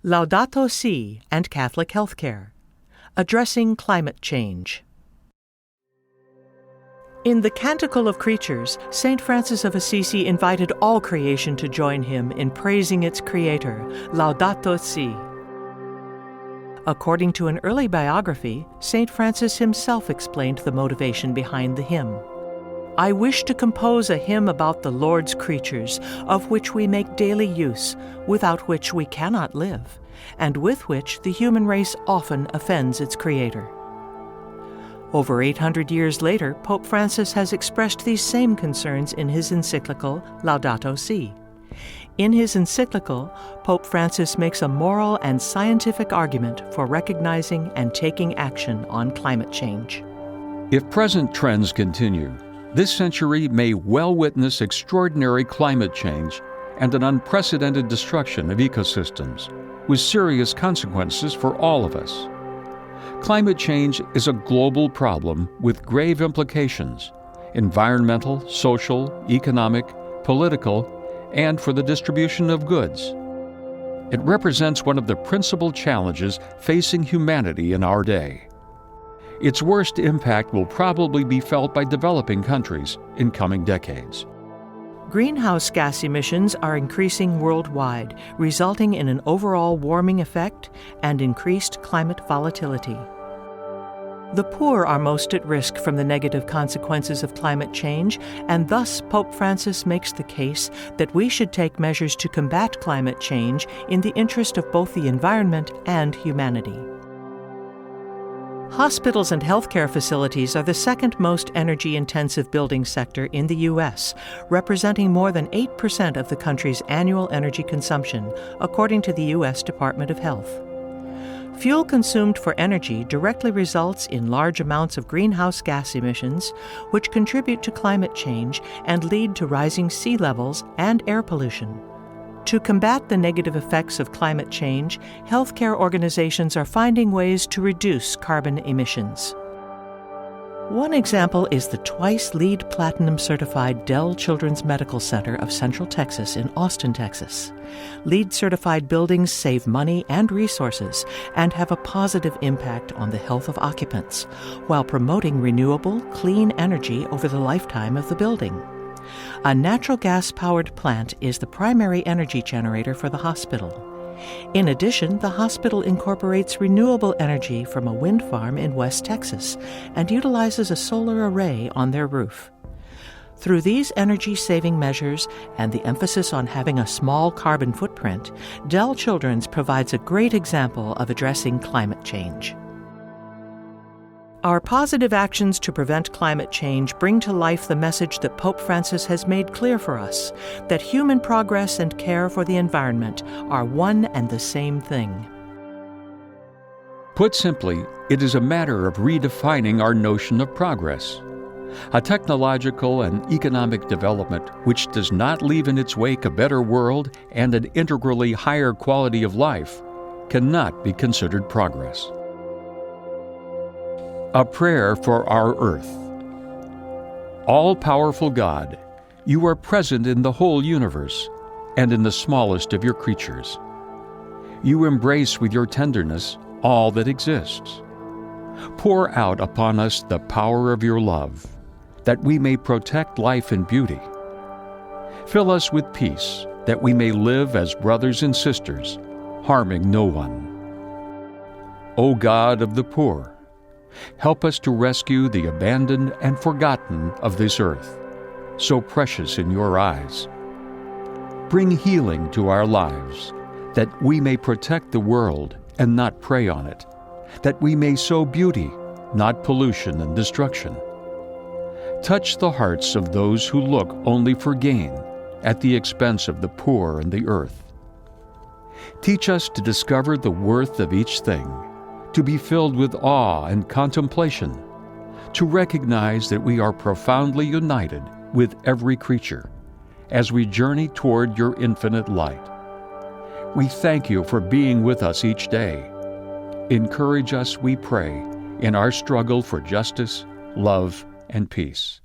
Laudato Si and Catholic Healthcare, Addressing Climate Change. In the Canticle of Creatures, St. Francis of Assisi invited all creation to join him in praising its creator, Laudato Si. According to an early biography, St. Francis himself explained the motivation behind the hymn. I wish to compose a hymn about the Lord's creatures, of which we make daily use, without which we cannot live, and with which the human race often offends its Creator. Over 800 years later, Pope Francis has expressed these same concerns in his encyclical Laudato Si. In his encyclical, Pope Francis makes a moral and scientific argument for recognizing and taking action on climate change. If present trends continue, this century may well witness extraordinary climate change and an unprecedented destruction of ecosystems, with serious consequences for all of us. Climate change is a global problem with grave implications: environmental, social, economic, political, and for the distribution of goods. It represents one of the principal challenges facing humanity in our day. Its worst impact will probably be felt by developing countries in coming decades. Greenhouse gas emissions are increasing worldwide, resulting in an overall warming effect and increased climate volatility. The poor are most at risk from the negative consequences of climate change, and thus Pope Francis makes the case that we should take measures to combat climate change in the interest of both the environment and humanity. Hospitals and healthcare facilities are the second most energy-intensive building sector in the U.S., representing more than 8% of the country's annual energy consumption, according to the U.S. Department of Health. Fuel consumed for energy directly results in large amounts of greenhouse gas emissions, which contribute to climate change and lead to rising sea levels and air pollution. To combat the negative effects of climate change, healthcare organizations are finding ways to reduce carbon emissions. One example is the twice LEED Platinum certified Dell Children's Medical Center of Central Texas in Austin, Texas. LEED certified buildings save money and resources and have a positive impact on the health of occupants, while promoting renewable, clean energy over the lifetime of the building. A natural gas-powered plant is the primary energy generator for the hospital. In addition, the hospital incorporates renewable energy from a wind farm in West Texas and utilizes a solar array on their roof. Through these energy-saving measures and the emphasis on having a small carbon footprint, Dell Children's provides a great example of addressing climate change. Our positive actions to prevent climate change bring to life the message that Pope Francis has made clear for us, that human progress and care for the environment are one and the same thing. Put simply, it is a matter of redefining our notion of progress. A technological and economic development which does not leave in its wake a better world and an integrally higher quality of life cannot be considered progress. A prayer for our earth. All-powerful God, you are present in the whole universe and in the smallest of your creatures. You embrace with your tenderness all that exists. Pour out upon us the power of your love, that we may protect life and beauty. Fill us with peace, that we may live as brothers and sisters, harming no one. O God of the poor, help us to rescue the abandoned and forgotten of this earth, so precious in your eyes. Bring healing to our lives, that we may protect the world and not prey on it, that we may sow beauty, not pollution and destruction. Touch the hearts of those who look only for gain at the expense of the poor and the earth. Teach us to discover the worth of each thing, to be filled with awe and contemplation, to recognize that we are profoundly united with every creature as we journey toward your infinite light. We thank you for being with us each day. Encourage us, we pray, in our struggle for justice, love, and peace.